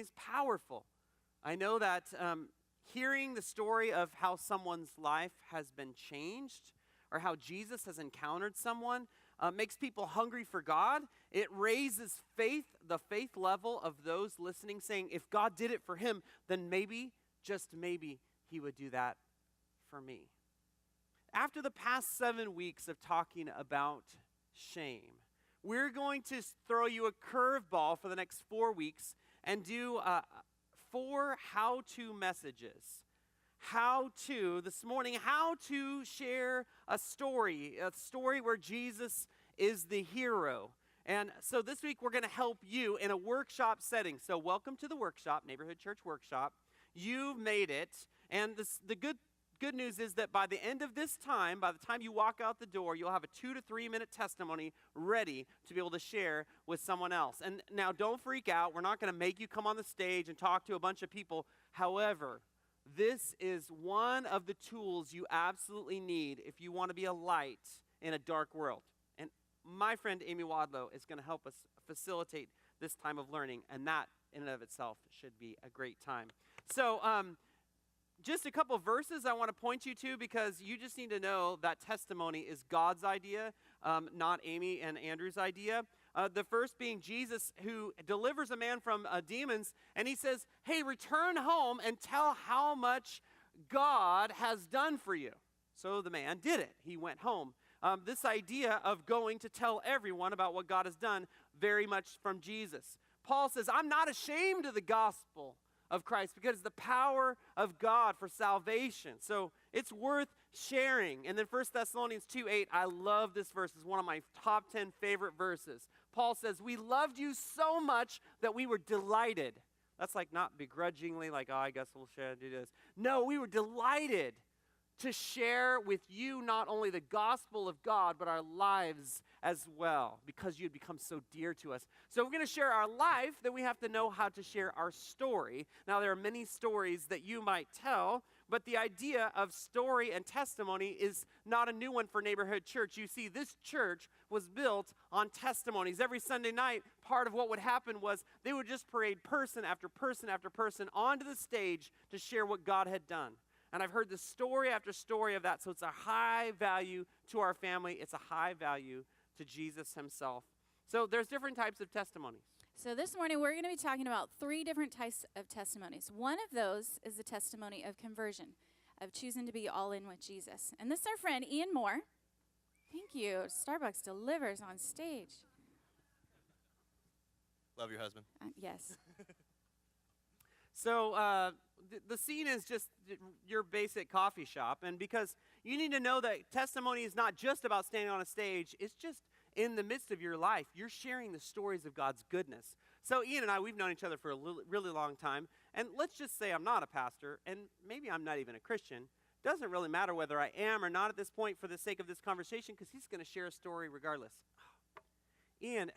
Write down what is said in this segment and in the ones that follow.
is powerful. I know that hearing the story of how someone's life has been changed or how Jesus has encountered someone makes people hungry for God. It raises faith, the faith level of those listening, saying, if God did it for him, then maybe, just maybe, he would do that for me. After the past 7 weeks of talking about shame, we're going to throw you a curveball for the next 4 weeks and do 4 how-to messages. This morning, how to share a story where Jesus is the hero. And so this week, we're going to help you in a workshop setting. So welcome to the workshop, Neighborhood Church Workshop. You've made it. And the good news is that by the end of this time, by the time you walk out the door, you'll have a 2 to 3 minute testimony ready to be able to share with someone else. And now don't freak out. We're not going to make you come on the stage and talk to a bunch of people. However, this is one of the tools you absolutely need if you want to be a light in a dark world. And my friend Amy Wadlow is going to help us facilitate this time of learning, and that in and of itself should be a great time. So, just a couple verses I want to point you to because you just need to know that testimony is God's idea, not Amy and Andrew's idea. The first being Jesus, who delivers a man from demons, and he says, hey, return home and tell how much God has done for you. So the man did it. He went home. This idea of going to tell everyone about what God has done, very much from Jesus. Paul says, I'm not ashamed of the gospel of Christ because it's the power of God for salvation. So it's worth sharing. And then 1 Thessalonians 2:8, I love this verse. It's one of my top 10 favorite verses. Paul says, we loved you so much that we were delighted. That's like not begrudgingly, like, oh, I guess we'll share do this. No, we were delighted to share with you not only the gospel of God, but our lives as well, because you had become so dear to us. So we're going to share our life, then we have to know how to share our story. Now, there are many stories that you might tell, but the idea of story and testimony is not a new one for Neighborhood Church. You see, this church was built on testimonies. Every Sunday night, part of what would happen was they would just parade person after person after person onto the stage to share what God had done. And I've heard the story after story of that, so it's a high value to our family. It's a high value to Jesus himself. So there's different types of testimonies. So this morning, we're going to be talking about 3 different types of testimonies. One of those is the testimony of conversion, of choosing to be all in with Jesus. And this is our friend, Ian Moore. Thank you. Starbucks delivers on stage. Love your husband. Yes. So the scene is just your basic coffee shop. And because you need to know that testimony is not just about standing on a stage, it's just in the midst of your life. You're sharing the stories of God's goodness. So Ian and I, we've known each other for a really long time. And let's just say I'm not a pastor, and maybe I'm not even a Christian. Doesn't really matter whether I am or not at this point for the sake of this conversation, because he's going to share a story regardless. Ian,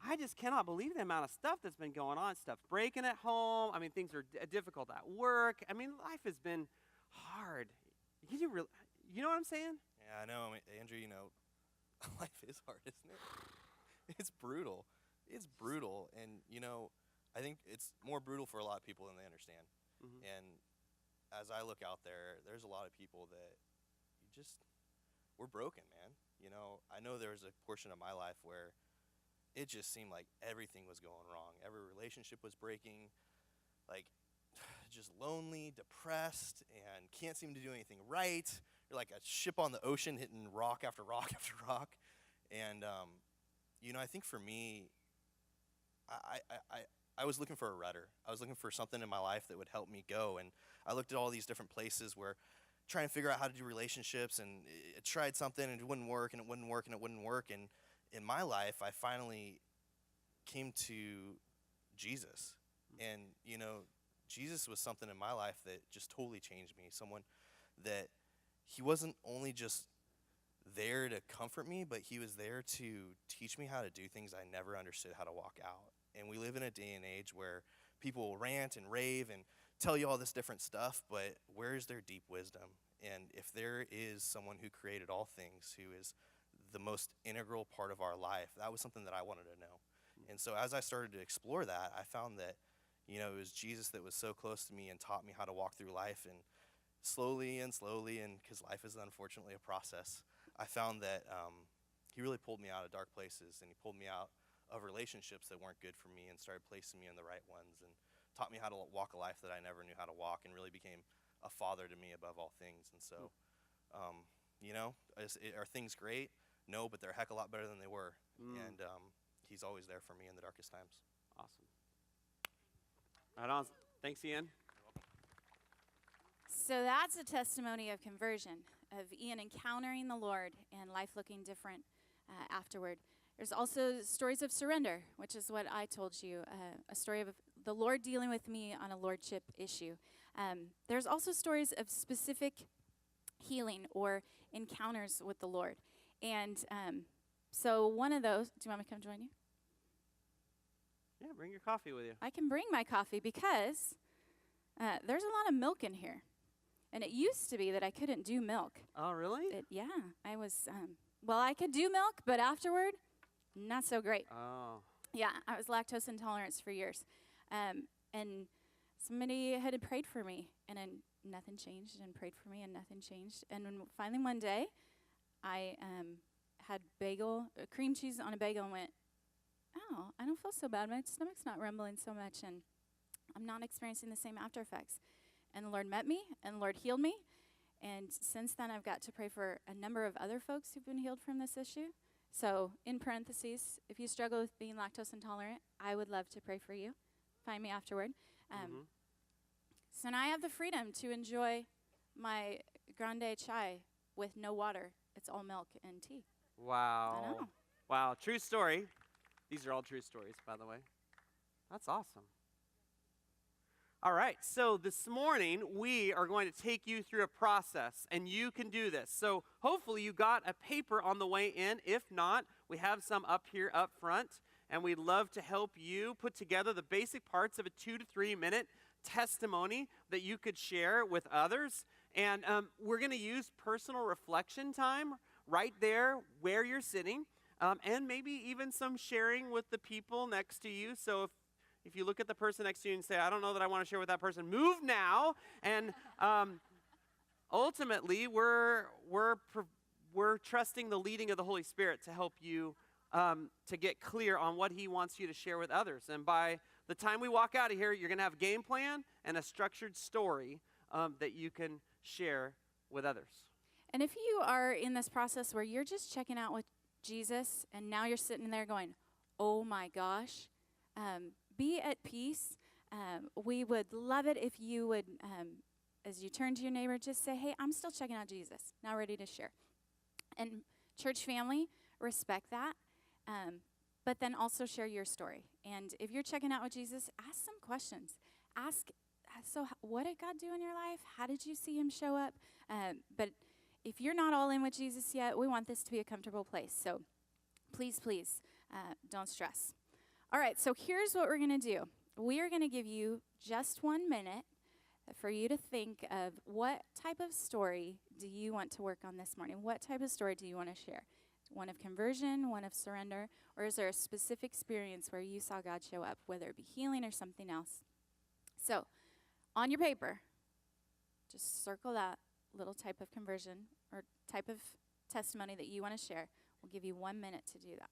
I just cannot believe the amount of stuff that's been going on. Stuff's breaking at home. I mean, things are difficult at work. I mean, life has been hard. You know what I'm saying? Yeah, I know. I mean, Andrew, life is hard, isn't it? It's brutal. It's brutal. And, I think it's more brutal for a lot of people than they understand. Mm-hmm. And as I look out there, there's a lot of people that we're broken, man. I know there was a portion of my life where it just seemed like everything was going wrong. Every relationship was breaking, like just lonely, depressed, and can't seem to do anything right. You're like a ship on the ocean hitting rock after rock after rock. And, I think for me, I was looking for a rudder. I was looking for something in my life that would help me go. And I looked at all these different places where trying to figure out how to do relationships, and I tried something and it wouldn't work and it wouldn't work and it wouldn't work. And in my life, I finally came to Jesus. And, Jesus was something in my life that just totally changed me. Someone that he wasn't only just there to comfort me, but he was there to teach me how to do things I never understood how to walk out. And we live in a day and age where people will rant and rave and tell you all this different stuff, but where is their deep wisdom? And if there is someone who created all things, who is the most integral part of our life, that was something that I wanted to know. And so as I started to explore that, I found that It was Jesus that was so close to me and taught me how to walk through life. And slowly, and because life is unfortunately a process, I found that he really pulled me out of dark places, and he pulled me out of relationships that weren't good for me and started placing me in the right ones, and taught me how to walk a life that I never knew how to walk, and really became a father to me above all things. And so, are things great? No, but they're a heck of a lot better than they were. And he's always there for me in the darkest times. Awesome. Right on. Thanks, Ian. So that's a testimony of conversion, of Ian encountering the Lord and life looking different afterward. There's also stories of surrender, which is what I told you, a story of the Lord dealing with me on a lordship issue. There's also stories of specific healing or encounters with the Lord. And so one of those, do you want me to come join you? Yeah, bring your coffee with you. I can bring my coffee because there's a lot of milk in here. And it used to be that I couldn't do milk. Oh, really? I was, I could do milk, but afterward, not so great. Oh. Yeah, I was lactose intolerant for years. And somebody had prayed for me, and then nothing changed, and prayed for me, and nothing changed. And when finally one day, I had cream cheese on a bagel, and went, oh, I don't feel so bad. My stomach's not rumbling so much, and I'm not experiencing the same after effects. And the Lord met me, and the Lord healed me. And since then, I've got to pray for a number of other folks who've been healed from this issue. So, in parentheses, if you struggle with being lactose intolerant, I would love to pray for you. Find me afterward. So now I have the freedom to enjoy my grande chai with no water. It's all milk and tea. Wow. I know. Wow, true story. These are all true stories, by the way. That's awesome. All right, so this morning we are going to take you through a process, and you can do this. So hopefully you got a paper on the way in. If not, we have some up here up front, and we'd love to help you put together the basic parts of a 2 to 3 minute testimony that you could share with others. And we're going to use personal reflection time right there where you're sitting, and maybe even some sharing with the people next to you. So if you look at the person next to you and say, I don't know that I want to share with that person, move now. And ultimately, we're trusting the leading of the Holy Spirit to help you to get clear on what he wants you to share with others. And by the time we walk out of here, you're going to have a game plan and a structured story that you can share with others. And if you are in this process where you're just checking out with Jesus, and now you're sitting there going, oh my gosh, be at peace. We would love it if you would, as you turn to your neighbor, just say, hey, I'm still checking out Jesus, now ready to share. And church family, respect that, but then also share your story. And if you're checking out with Jesus, ask some questions. What did God do in your life? How did you see him show up? But if you're not all in with Jesus yet, we want this to be a comfortable place. So please, don't stress. All right, so here's what we're going to do. We are going to give you just 1 minute for you to think of what type of story do you want to work on this morning? What type of story do you want to share? One of conversion, one of surrender, or is there a specific experience where you saw God show up, whether it be healing or something else? So on your paper, just circle that little type of conversion or type of testimony that you want to share. We'll give you 1 minute to do that.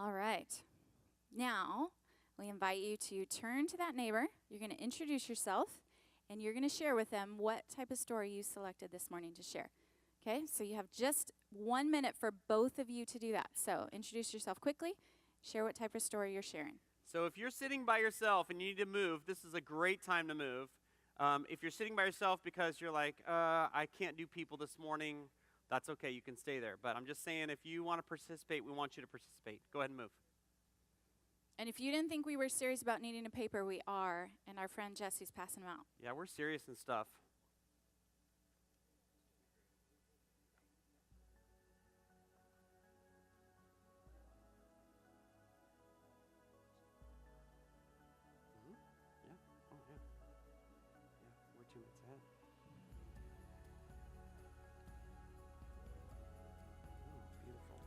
All right. Now, we invite you to turn to that neighbor. You're going to introduce yourself, and you're going to share with them what type of story you selected this morning to share. Okay? So you have just 1 minute for both of you to do that. So introduce yourself quickly. Share what type of story you're sharing. So if you're sitting by yourself and you need to move, this is a great time to move. If you're sitting by yourself because you're like, I can't do people this morning, that's okay. You can stay there. But I'm just saying, if you want to participate, we want you to participate. Go ahead and move. And if you didn't think we were serious about needing a paper, we are. And our friend Jesse's passing them out. Yeah, we're serious and stuff. Yeah. Oh, yeah. Yeah, we're 2 minutes ahead. Oh, beautiful.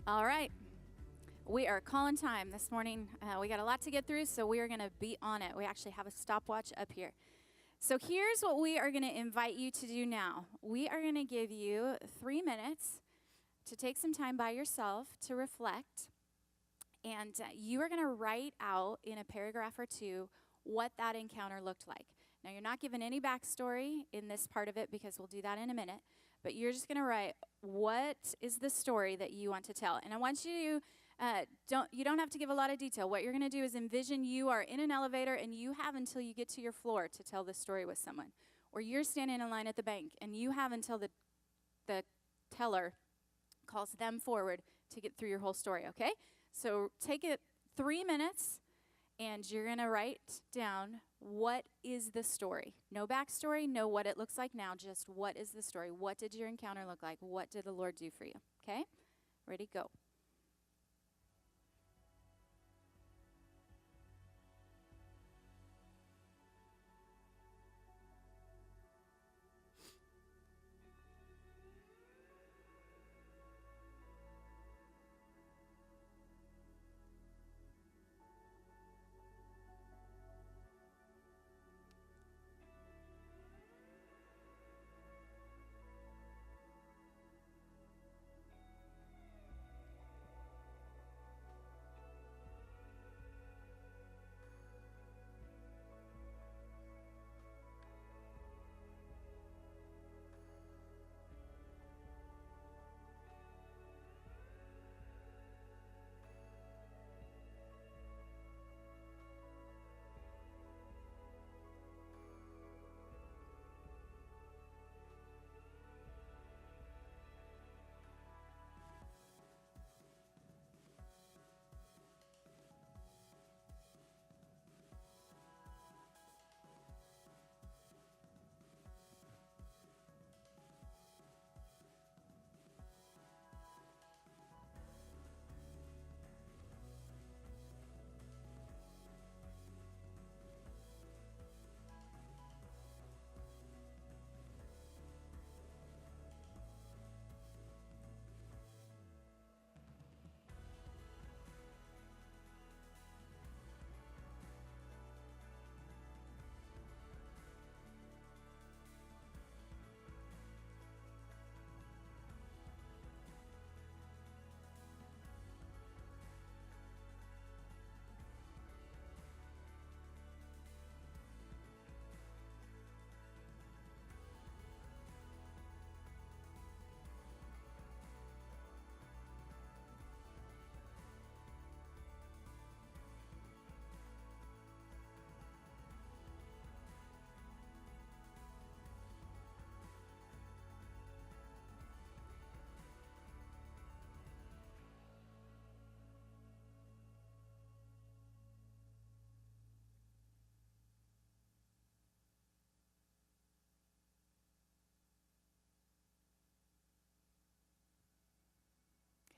All right. We are calling time this morning. We got a lot to get through, so we are going to be on it. We actually have a stopwatch up here. So here's what we are going to invite you to do now. We are going to give you 3 minutes to take some time by yourself to reflect. And you are going to write out in a paragraph or two what that encounter looked like. Now, you're not given any backstory in this part of it because we'll do that in a minute. But you're just going to write, what is the story that you want to tell? And I want you to, you don't have to give a lot of detail. What you're going to do is envision you are in an elevator and you have until you get to your floor to tell the story with someone. Or you're standing in line at the bank and you have until the teller calls them forward to get through your whole story, okay? So take it 3 minutes and you're going to write down what is the story. No backstory, no what it looks like now, just what is the story. What did your encounter look like? What did the Lord do for you? Okay? Ready, go.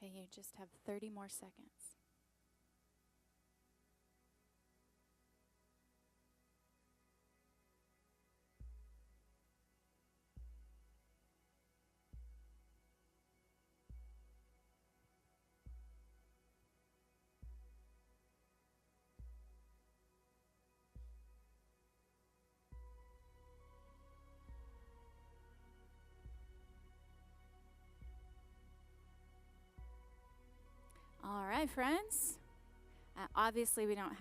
Okay, you just have 30 more seconds. right, friends. Obviously, we don't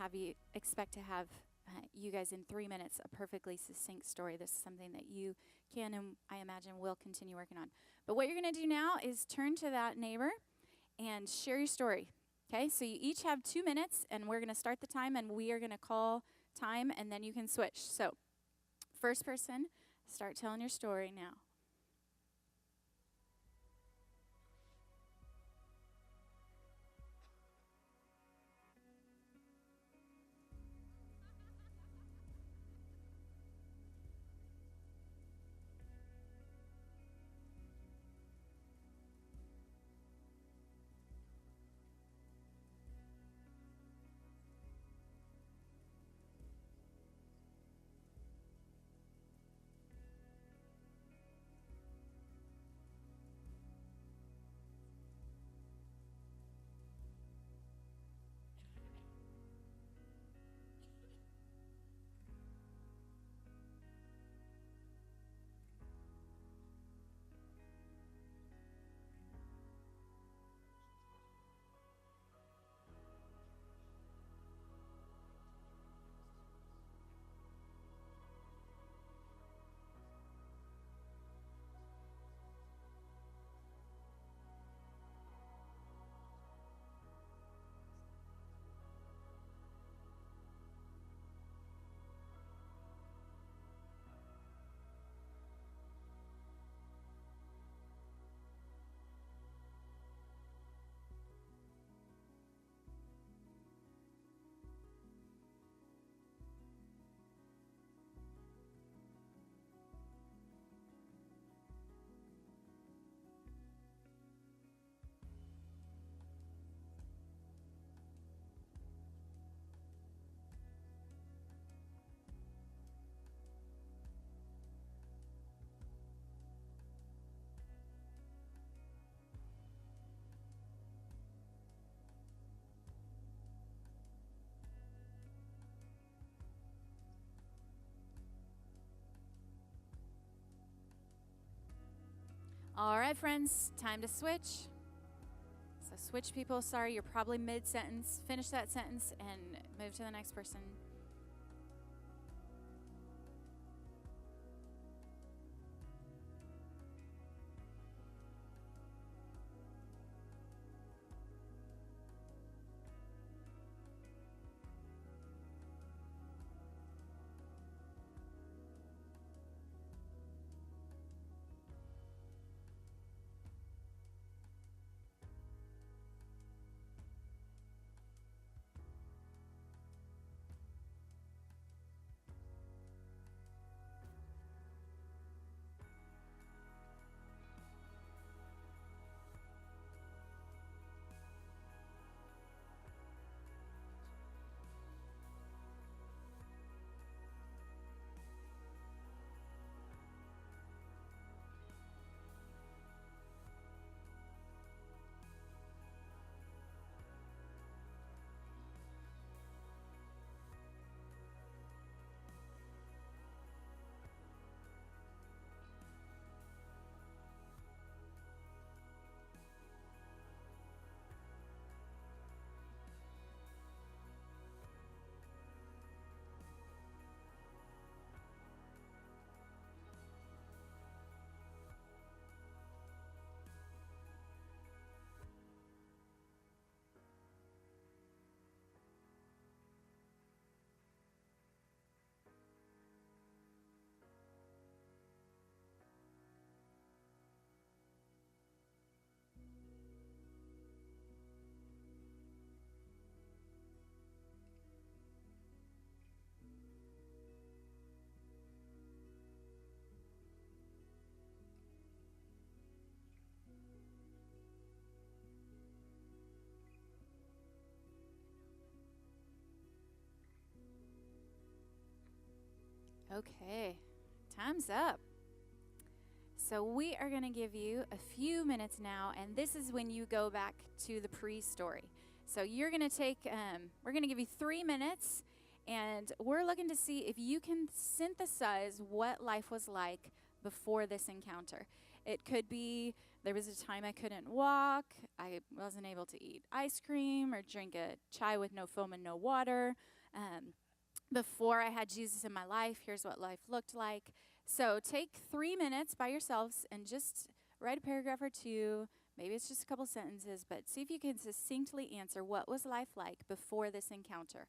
expect to have you guys in 3 minutes a perfectly succinct story. This is something that you can, and I imagine will continue working on. But what you're going to do now is turn to that neighbor and share your story. Okay, so you each have 2 minutes, and we're going to start the time, and we are going to call time, and then you can switch. So, first person, start telling your story now. All right, friends, time to switch. So switch people. Sorry, you're probably mid-sentence. Finish that sentence and move to the next person. Okay, time's up. So we are going to give you a few minutes now, and this is when you go back to the pre-story. So you're going to take, we're going to give you 3 minutes, and we're looking to see if you can synthesize what life was like before this encounter. It could be there was a time I couldn't walk, I wasn't able to eat ice cream or drink a chai with no foam and no water. Before I had Jesus in my life, here's what life looked like. So take 3 minutes by yourselves and just write a paragraph or two. Maybe it's just a couple sentences, but see if you can succinctly answer what was life like before this encounter.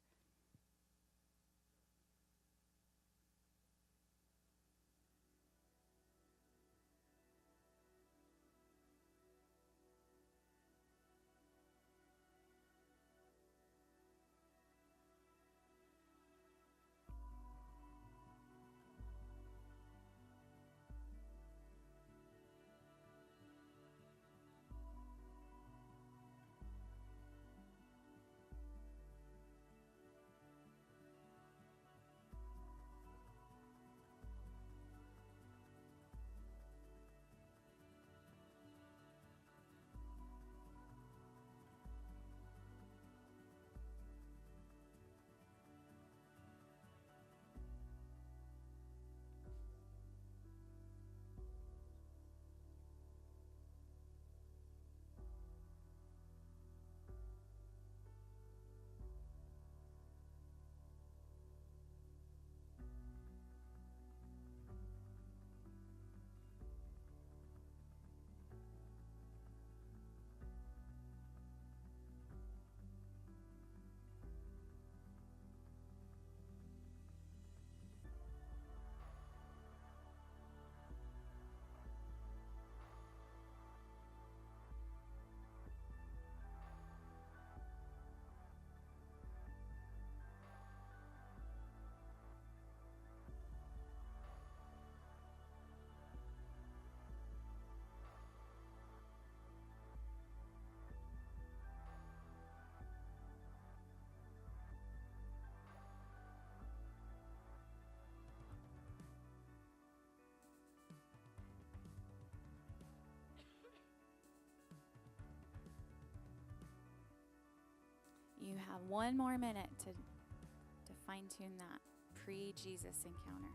You have 1 more minute to fine-tune that pre-Jesus encounter.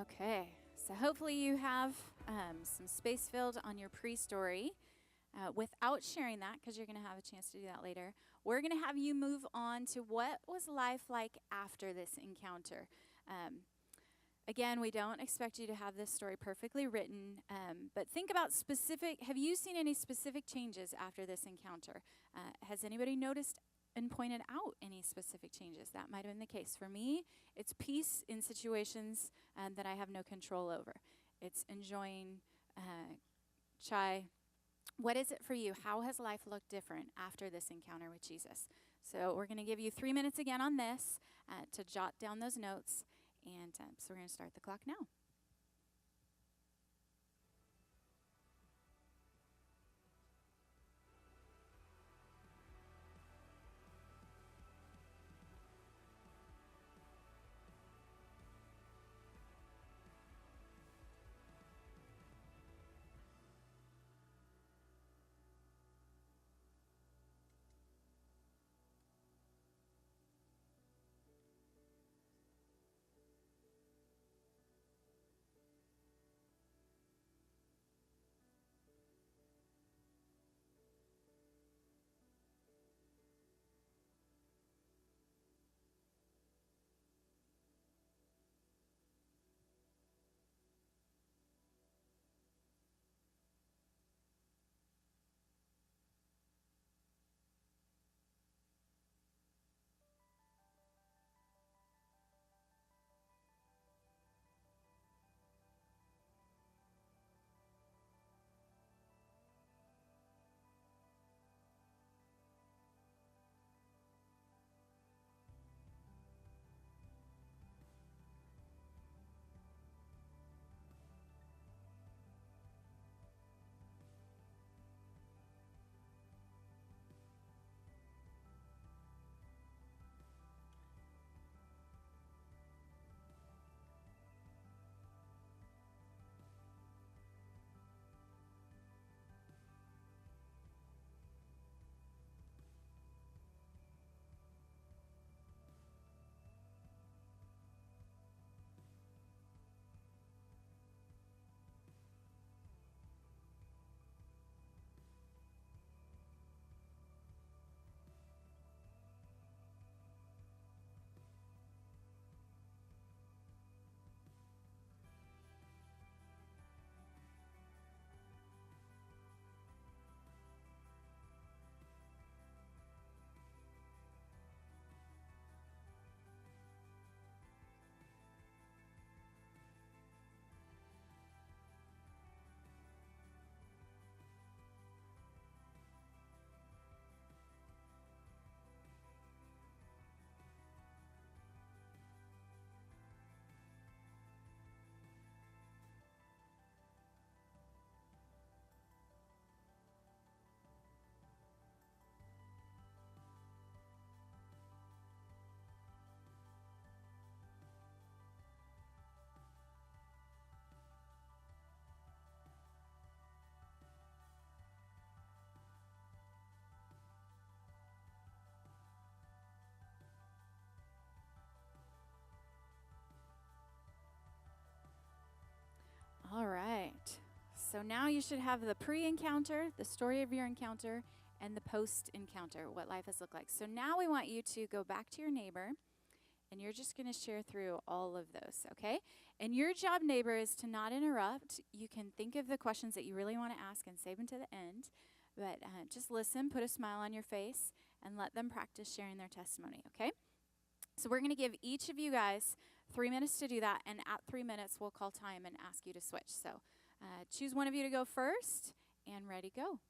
Okay, so hopefully you have some space filled on your pre-story. Without sharing that, because you're going to have a chance to do that later, we're going to have you move on to what was life like after this encounter. Again, we don't expect you to have this story perfectly written, but think about have you seen any specific changes after this encounter? Has anybody noticed and pointed out any specific changes? That might have been the case. For me, it's peace in situations that I have no control over. It's enjoying chai. What is it for you? How has life looked different after this encounter with Jesus? So we're going to give you 3 minutes again on this to jot down those notes. And so we're going to start the clock now. So now you should have the pre-encounter, the story of your encounter, and the post-encounter, what life has looked like. So now we want you to go back to your neighbor, and you're just going to share through all of those, okay? And your job, neighbor, is to not interrupt. You can think of the questions that you really want to ask and save them to the end, but just listen, put a smile on your face, and let them practice sharing their testimony, okay? So we're going to give each of you guys 3 minutes to do that, and at 3 minutes, we'll call time and ask you to switch. So choose one of you to go first, and ready, go.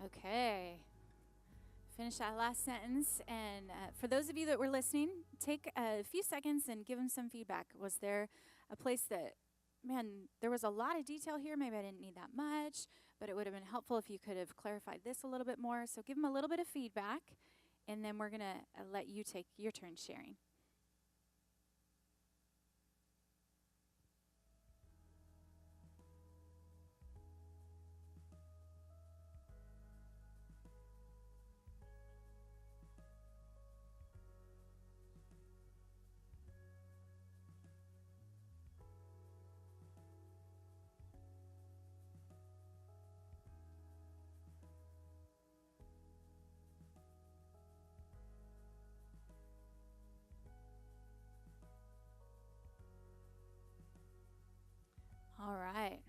Okay. Finish that last sentence. And for those of you that were listening, take a few seconds and give them some feedback. Was there a place that, man, there was a lot of detail here. Maybe I didn't need that much, but it would have been helpful if you could have clarified this a little bit more. So give them a little bit of feedback, and then we're going to let you take your turn sharing. All right.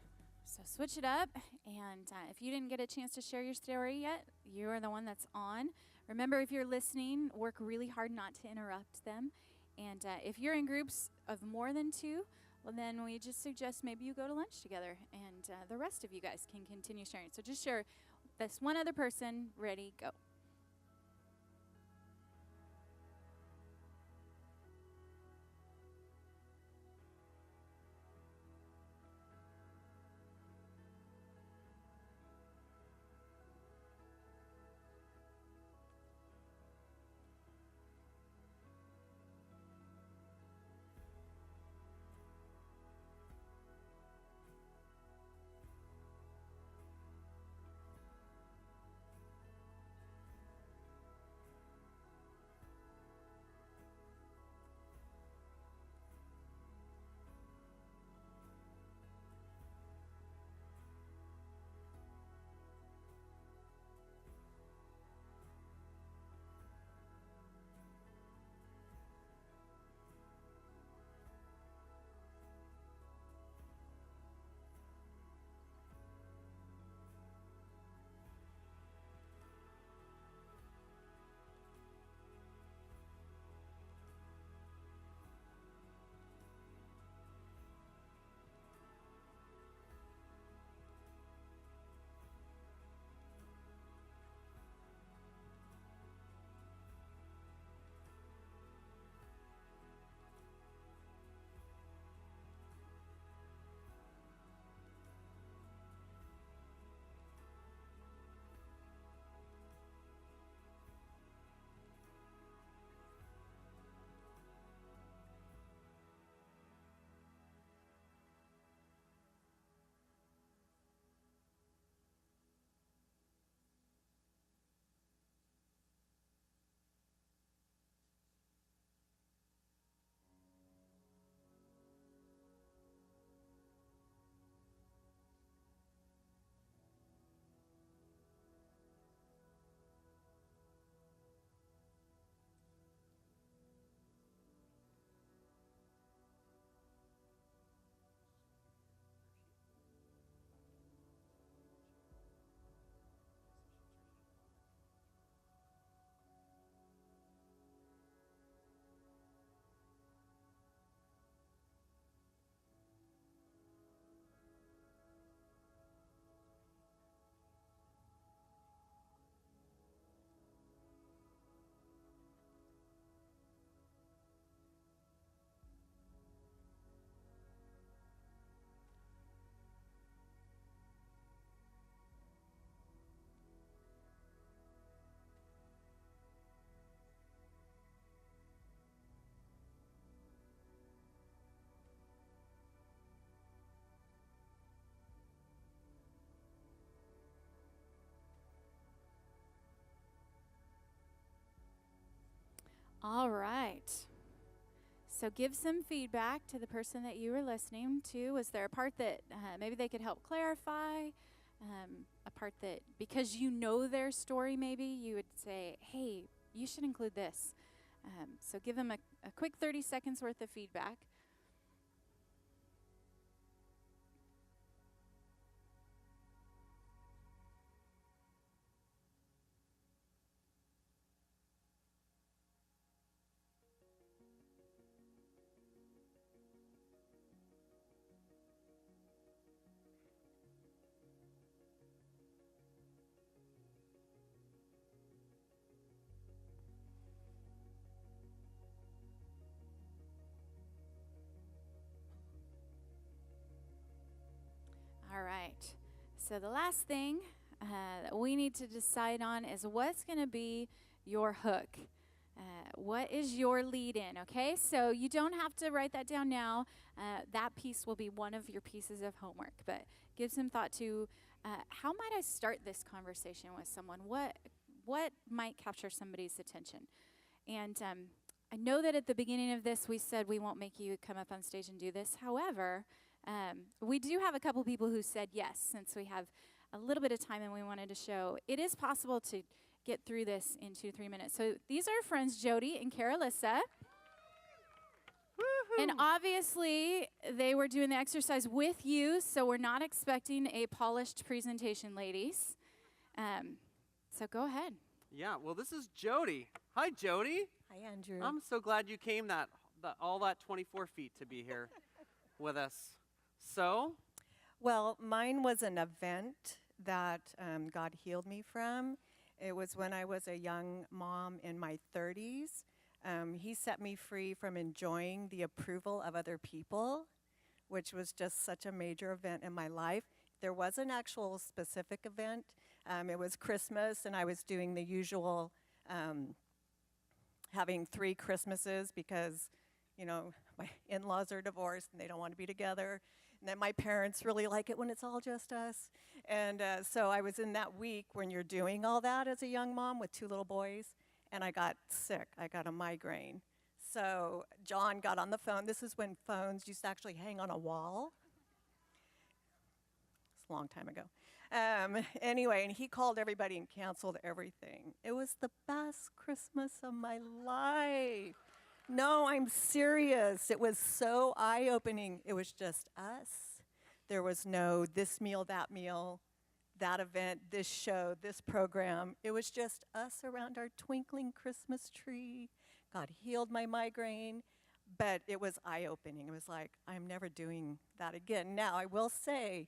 So switch it up. And if you didn't get a chance to share your story yet, you are the one that's on. Remember, if you're listening, work really hard not to interrupt them. And if you're in groups of more than two, well, then we just suggest maybe you go to lunch together, and the rest of you guys can continue sharing. So just share this one other person. Ready, go. All right. So give some feedback to the person that you were listening to. Was there a part that maybe they could help clarify? A part that, because you know their story, maybe you would say, hey, you should include this. So give them a quick 30 seconds worth of feedback. All right. So the last thing that we need to decide on is what's going to be your hook. What is your lead in, okay? So you don't have to write that down now. That piece will be one of your pieces of homework. But give some thought to how might I start this conversation with someone? What might capture somebody's attention? And I know that at the beginning of this we said we won't make you come up on stage and do this. However, we do have a couple people who said yes, since we have a little bit of time and we wanted to show it is possible to get through this in 2-3 minutes. So these are our friends Jody and Carolissa. And obviously they were doing the exercise with you, so we're not expecting a polished presentation, ladies. So go ahead. Yeah, well, this is Jody. Hi, Jody. Hi, Andrew. I'm so glad you came all that 24 feet to be here with us. So? Well, mine was an event that God healed me from. It was when I was a young mom in my 30s. He set me free from enjoying the approval of other people, which was just such a major event in my life. There was an actual specific event. It was Christmas, and I was doing the usual having 3 Christmases because, you know, my in-laws are divorced and they don't want to be together. And then my parents really like it when it's all just us. And so I was in that week when you're doing all that as a young mom with 2 little boys, and I got sick. I got a migraine. So John got on the phone. This is when phones used to actually hang on a wall. It's a long time ago. Anyway, and he called everybody and canceled everything. It was the best Christmas of my life. No, I'm serious. It was so eye-opening. It was just us. There was no this meal, that event, this show, this program. It was just us around our twinkling Christmas tree. God healed my migraine, but it was eye-opening. It was like, I'm never doing that again. Now, I will say,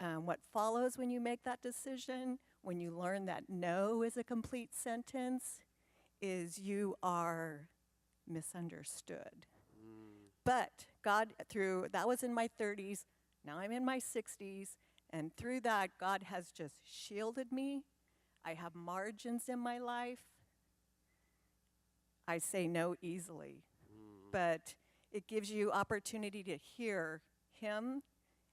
what follows when you make that decision, when you learn that no is a complete sentence, is you are misunderstood. But God, that was in my 30s, now I'm in my 60s, and through that, God has just shielded me. I have margins in my life. I say no easily, but it gives you opportunity to hear Him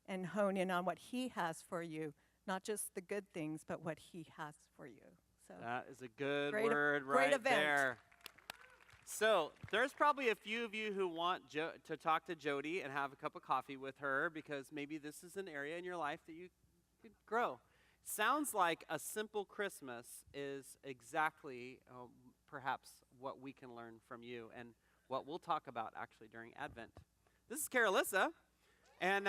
and hone in on what He has for you, not just the good things, but what He has for you. So that is a good great word great right event. there. So there's probably a few of you who want to talk to Jody and have a cup of coffee with her because maybe this is an area in your life that you could grow. Sounds like a simple Christmas is exactly perhaps what we can learn from you and what we'll talk about actually during Advent. This is Carolissa, and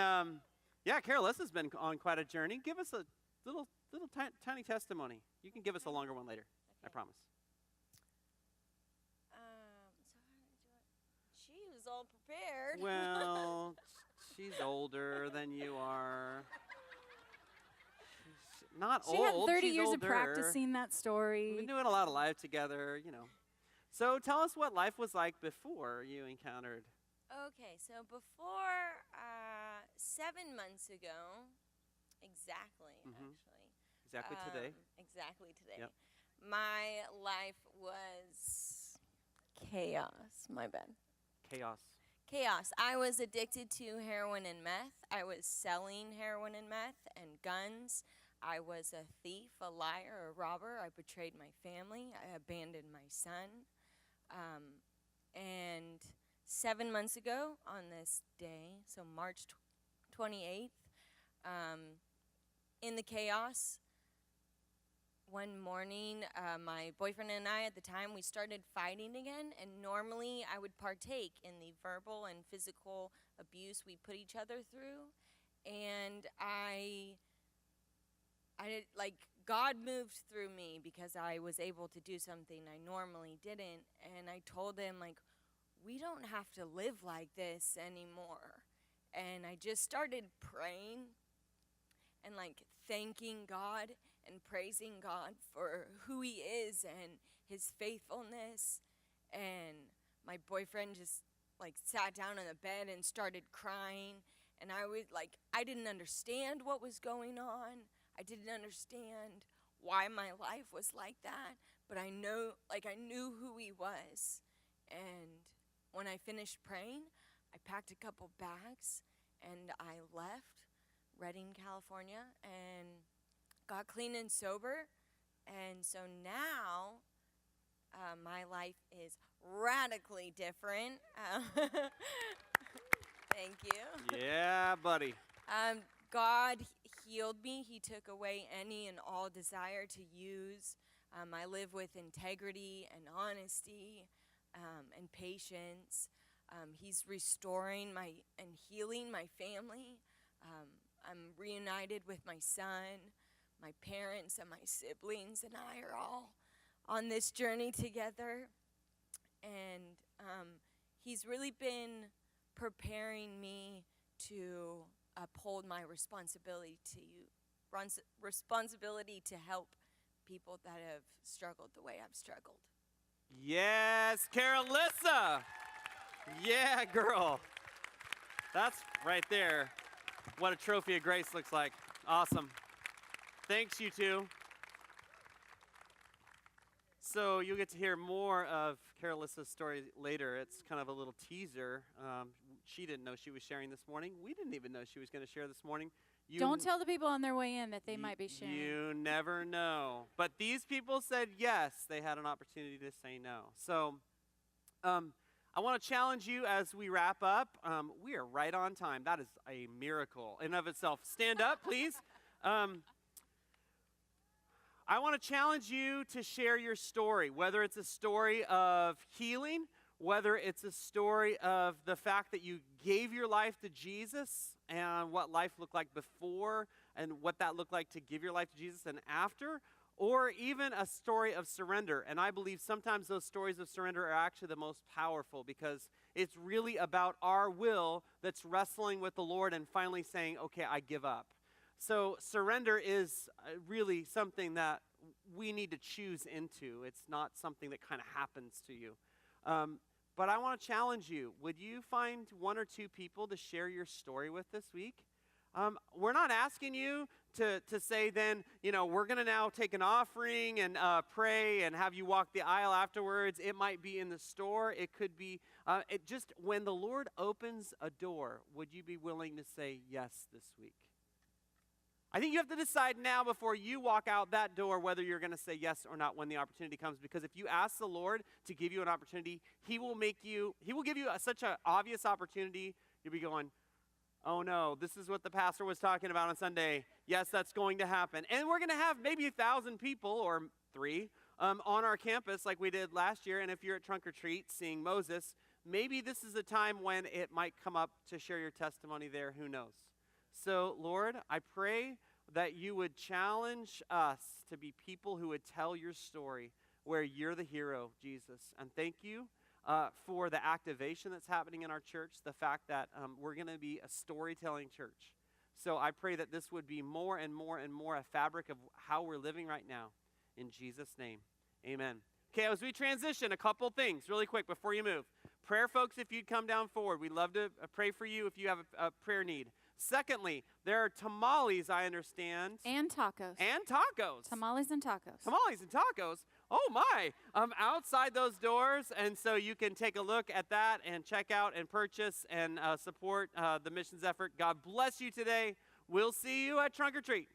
Carolissa's been on quite a journey. Give us a little tiny testimony. You can give us a longer one later, I promise. She was all prepared. Well, she's older than you are. She's not She old. had 30 she's years older. of practicing that We've story. been doing a lot of life together, you know. So tell us what life was like before you encountered. Okay, so before 7 months ago, exactly, Exactly today. Exactly today. Yep. My life was chaos. My bad. Chaos. I was addicted to heroin and meth. I was selling heroin and meth and guns. I was a thief, a liar, a robber. I betrayed my family. I abandoned my son. And 7 months ago on this day, so March 28th, in the chaos, one morning, my boyfriend and I at the time, we started fighting again, and normally I would partake in the verbal and physical abuse we put each other through, and God moved through me because I was able to do something I normally didn't, and I told him, like, we don't have to live like this anymore. And I just started praying and, like, thanking God and praising God for who he is and his faithfulness. And my boyfriend just, like, sat down on the bed and started crying. And I didn't understand what was going on. I didn't understand why my life was like that. But I knew who he was. And when I finished praying, I packed a couple bags and I left Redding, California, and got clean and sober. And so now my life is radically different. Thank you. Yeah, buddy. God healed me. He took away any and all desire to use. I live with integrity and honesty and patience. He's restoring and healing my family. I'm reunited with my son. My parents and my siblings and I are all on this journey together. And he's really been preparing me to uphold my responsibility to help people that have struggled the way I've struggled. Yes, Carolissa. Yeah, girl. That's right there what a trophy of grace looks like. Awesome. Thanks, you two. So you'll get to hear more of Carolissa's story later. It's kind of a little teaser. She didn't know she was sharing this morning. We didn't even know she was going to share this morning. Don't tell the people on their way in that they might be sharing. You never know. But these people said yes. They had an opportunity to say no. So I want to challenge you as we wrap up. We are right on time. That is a miracle in of itself. Stand up, please. I want to challenge you to share your story, whether it's a story of healing, whether it's a story of the fact that you gave your life to Jesus and what life looked like before and what that looked like to give your life to Jesus and after, or even a story of surrender. And I believe sometimes those stories of surrender are actually the most powerful because it's really about our will that's wrestling with the Lord and finally saying, okay, I give up. So surrender is really something that we need to choose into. It's not something that kind of happens to you. But I want to challenge you. Would you find one or two people to share your story with this week? We're not asking you to say then, we're going to now take an offering and pray and have you walk the aisle afterwards. It might be in the store. It could be, just when the Lord opens a door, would you be willing to say yes this week? I think you have to decide now before you walk out that door whether you're going to say yes or not when the opportunity comes. Because if you ask the Lord to give you an opportunity, He will give you such an obvious opportunity. You'll be going, oh no, this is what the pastor was talking about on Sunday. Yes, that's going to happen. And we're going to have maybe 1,000 people or 3 on our campus like we did last year. And if you're at Trunk or Treat seeing Moses, maybe this is a time when it might come up to share your testimony there. Who knows? So, Lord, I pray that you would challenge us to be people who would tell your story where you're the hero, Jesus. And thank you for the activation that's happening in our church, the fact that we're going to be a storytelling church. So I pray that this would be more and more and more a fabric of how we're living right now. In Jesus' name, amen. Okay, as we transition, a couple things really quick before you move. Prayer, folks, if you'd come down forward. We'd love to pray for you if you have a prayer need. Secondly, there are tamales, I understand. And tacos. And tacos. Tamales and tacos. Tamales and tacos. Oh, my. Outside those doors. And so you can take a look at that and check out and purchase and support the missions effort. God bless you today. We'll see you at Trunk or Treat.